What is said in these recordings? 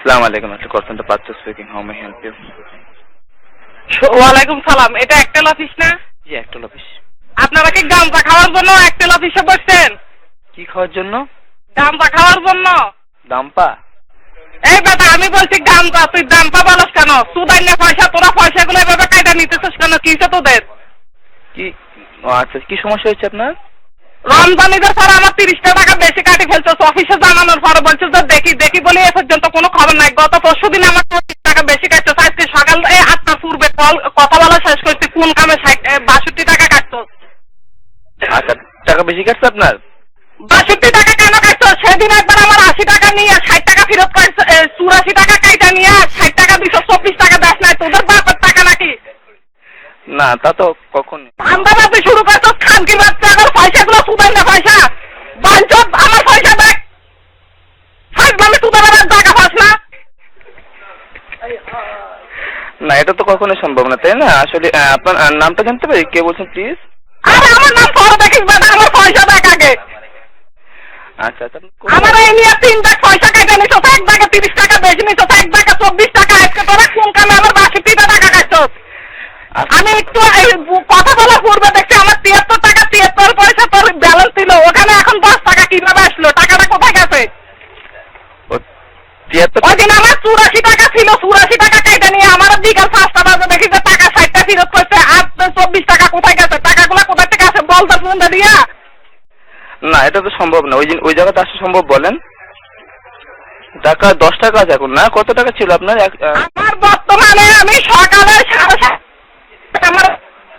আসসালামু আলাইকুম, একটা কল সেন্টার পাচ্ছ speaking, how may help you? ওয়ালাইকুম সালাম। এটা একটেল অফিস না? জি, একটেল অফিস। আপনারা কি গাঁজা খাওয়ার জন্য একটেল অফিসে বসছেন? কি খাওয়ার জন্য? গাঁজা খাওয়ার জন্য। দাম্পা? এই বেটা, আমি বলছি গাঁজা, তুই দাম্পা বলস কেন? সুদাই না পয়সা, তোরা পয়সাগুলো এভাবে কায়দা নিতেছিস কেন? কিসে তোদের? কি? ও আচ্ছা, কি সমস্যা হয়েছে আপনার? রমজানিদের পর আমার 30টা টাকা বেশি কাটি ফেলছিস। অফিসে জানানোর পরে বলছিস যে দেখি বলে এ পর্যন্ত কোনো খবর নাই। গত পরশুদিন আমার 30 টাকা বেশি কাটছিস। আজকে সকাল 8টার পূর্বে কথা বলা শেষ করছি, কোন কামে 62 টাকা কাটছিস? আচ্ছা, টাকা বেশি কাটছে আপনার? 62 টাকা কেন কাটছিস? সেদিন একবার আমার 80 টাকা নিয়ে 60 টাকা ফেরত কাটছে, 84 টাকা কাইটা নিয়ে 60 টাকা দিছ, 24 টাকা দাস নাই। তোদের বাপের টাকা নাকি? না, তা তো কখন। আন্দাবাদে শুরু করছিস, খানকি বাচ্চা। আমার পয়সাগুলো সুদাই না পয়সা বাঞ্চত, আমার পয়সা দেখ। ফাঁসবালে সুদের টাকা পাস না। না, এটা তো কখনো সম্ভব না, তাই না? আসলে আপনার নামটা জানতে পারি? কে বলছেন প্লিজ? আরে আমার নাম পরে দেখিস বেটা, আমার পয়সা দেখ আগে। আচ্ছা আচ্ছা, আমার এই নিয়ে 3 ব্যাগ পয়সা কেটে নিছ, এক ব্যাগে 30 টাকা বেশি নিছ, এক ব্যাগে 24 টাকা। আজকে তোরা কোন কামে আমার 62 টাকা কাটছস? আমি একটু কথা বলার পূর্বে দেখছি আমার 73 টাকা 73 পয়সা তোর ব্যালেন্স ছিল, ওখানে এখন 10 টাকা কিভাবে আসলো? টাকাটা কোথায় গেছে? ওই দিন আমার 84 টাকা ছিল, 84 টাকা কেটে নিয়ে আমার বিকাল 5টা বাজে দেখি যে টাকা 60টা ফেরত করছে। আর 24 টাকা কোথায় গেছে? টাকাগুলো কোথায় থেকে আসে বল তো ফোন দিয়া। না, এটা তো সম্ভব না। ওই জায়গাতে আসা সম্ভব? বলেন। টাকা 10 টাকা আছে এখন, না? কত টাকা ছিল আপনার? আমার বর্তমানে আমি সকালে 7:30 আমার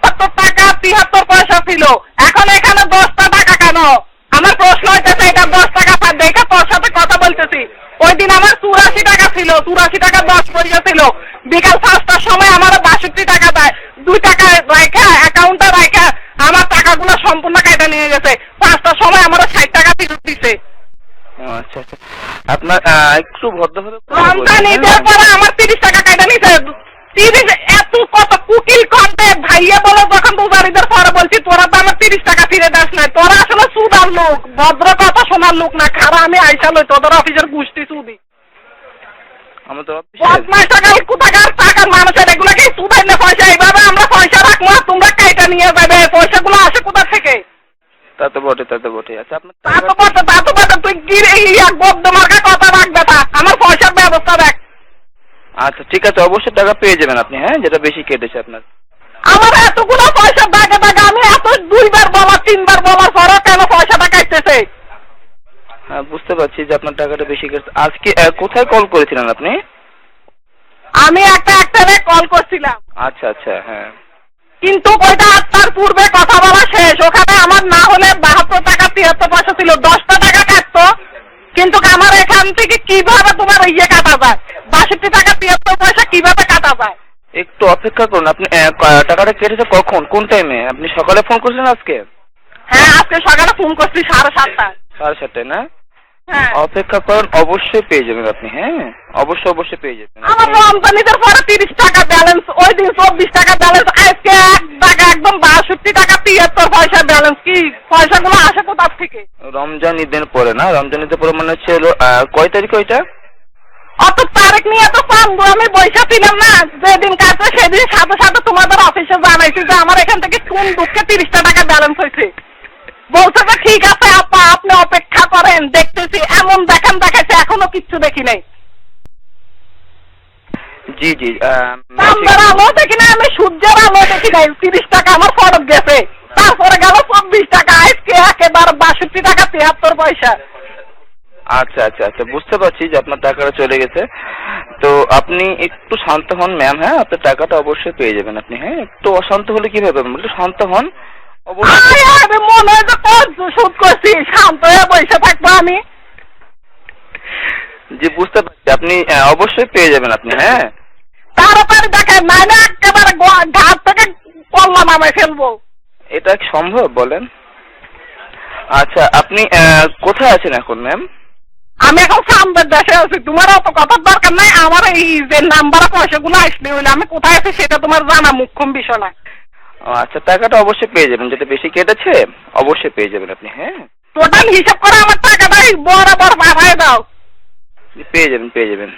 70 টাকা 73 পয়সা ছিল। এখন এখানে 10টা টাকা কেন? আমার প্রশ্ন হইতেছে, এটা 10 টাকা দেখে তোর সাথে কথা বলতেছি। ওই দিন আমার 84 টাকা ছিল, 84 টাকা 10 পয়সা ছিল। বিকাল 5টার সময় আমার 62 টাকা দেয়। 2 টাকা রাখা অ্যাকাউন্টে রাখা আমার টাকাগুলো সম্পূর্ণ কেটে নিয়ে গেছে। 5টার সময় আমার 60 টাকা ফেরত দিছে। আচ্ছা আচ্ছা, আপনার একটু ভদ্রভাবে রমজান ঈদের পরে আমার 30 টাকা কেটে নিছে। 30 এত কত কুকিল কন্টে ভাইয়া বলো, যখন রোজারিদের পরে বলছি তোরা তো আমার 30 টাকা ফিরে দাস নাই। তোরা আসলে সুদার লোক, ভদ্র কথা শোনার লোক না। খারাপ আমি আইসা লই তোদের অফিসের গোষ্ঠী সুদি। আমাদের বদমাস টাকা কোথাকার টাকার মানুষের এগুলো কি সুদাই না পয়সা? এইভাবে আমরা পয়সা রাখবো, তোমরা কাইটা নিয়ে যাবে। পয়সাগুলো আসে কোথা থেকে? তা তো বটে। আচ্ছা, আপনার তা তো বটে, তুই কি এক বদ্ধমার্কা কথা রাখবে তা? আমার পয়সার ব্যবস্থা দেখ। আচ্ছা ঠিক আছে, অবশ্যই টাকা পেয়ে যাবেন আপনি, হ্যাঁ, যেটা বেশি কেটেছে আপনার। আমার এতগুলো পয়সা দাগে আমি এত 2বার বলা 3বার বলার পরও কেন পয়সাটা কাটতেছে? হ্যাঁ, বুঝতে পারছি যে আপনার টাকাটা বেশি কেটেছে। আজকে কোথায় কল করেছিলেন আপনি? আমি একটা কল করছিলাম। আচ্ছা আচ্ছা, হ্যাঁ। কিন্তু ওইটা 8টার পূর্বে কথা বলা শেষ। ওখানে আমার না হলে 72 টাকা 73 পয়সা ছিল, 10টা টাকা কাটতো। কিন্তু আমার এখান থেকে কিভাবে তোমার কাটা যায়? 62 টাকা 73 পয়সা কিভাবে কাটা যায়? একটু অপেক্ষা করুন। আপনি টাকাটা কেটেছে কখন, কোন টাইমে? আপনি সকালে ফোন করেছিলেন আজকে? হ্যাঁ, আজকে সকালে ফোন করছি 7:30টায়। 7:30টায় না? হ্যাঁ, অপেক্ষা করুন, অবশ্যই পেয়ে যাবেন আপনি, হ্যাঁ, অবশ্যই পেয়ে যাবেন। আমার রমজানিদের পরে 30 টাকা ব্যালেন্স, ওই দিন 24 টাকা ব্যালেন্স, আজকে 1 টাকা একদম 62 টাকা 73 পয়সা ব্যালেন্স। কি পয়সাগুলো আসে কোথা থেকে? রমজান ঈদের পরে না? রমজান ঈদের পরে মানে হচ্ছে কয় তারিখ ওইটা? অত তারিখ নিয়ে তো পারবো আমি বৈশা ছিলাম না। যেদিন কাটবে সেদিন সাথে তোমাদের অফিসে জানাইছি যে আমার এখান থেকে কোন দুঃখে 30টা টাকা ব্যালেন্স হয়েছে। বলছে যে ঠিক আছে আপা, আপনি অপেক্ষা করেন, দেখতেছি। এমন দেখাচ্ছে, এখনো কিচ্ছু দেখি নাই। জি জি, চান্দার আলো দেখি না, আমি সূর্যের আলো দেখি নাই। 30 টাকা আমার ফরক গেছে, তারপরে গেল 24 টাকা, আজকে একেবারে 62 টাকা 73 পয়সা। আচ্ছা আচ্ছা আচ্ছা, বুঝতে পারছি যে আপনার টাকাটা চলে গেছে। তো আপনি একটু শান্ত হন ম্যাম, হ্যাঁ, আপনার টাকাটা অবশ্যই পেয়ে যাবেন আপনি, হ্যাঁ। একটু অশান্ত হলে কিভাবে? একটু শান্ত হন। আমি মনে হয় যে শোধ করছি, শান্ত হয়ে বসে থাকবো আমি। জি, বুঝতে পারছি, আপনি অবশ্যই পেয়ে যাবেন আপনি, হ্যাঁ। তাড়াতাড়ি দেখেন, নাইলে একেবারে ঘাট থেকে কল্লা নামে ফেলবো। এটা কি সম্ভব বলেন? আচ্ছা, আপনি কোথায় আছেন এখন ম্যাম? আমি এখন সামনের দেশে আছি। তোমার অত কথার দরকার নাই। আমার এই যে নাম্বার পয়সাগুলো আসলে হইলে আমি কোথায় আছি সেটা তোমার জানা মুখ্যম বিষয় না। আচ্ছা, টাকাটা অবশ্যই পেয়ে যাবেন, যেটা বেশি কেটেছে অবশ্যই পেয়ে যাবেন আপনি, হ্যাঁ। টোটাল হিসাব করে আমার টাকাটাই বরাবর পাঠায় দাও। পেয়ে যাবেন।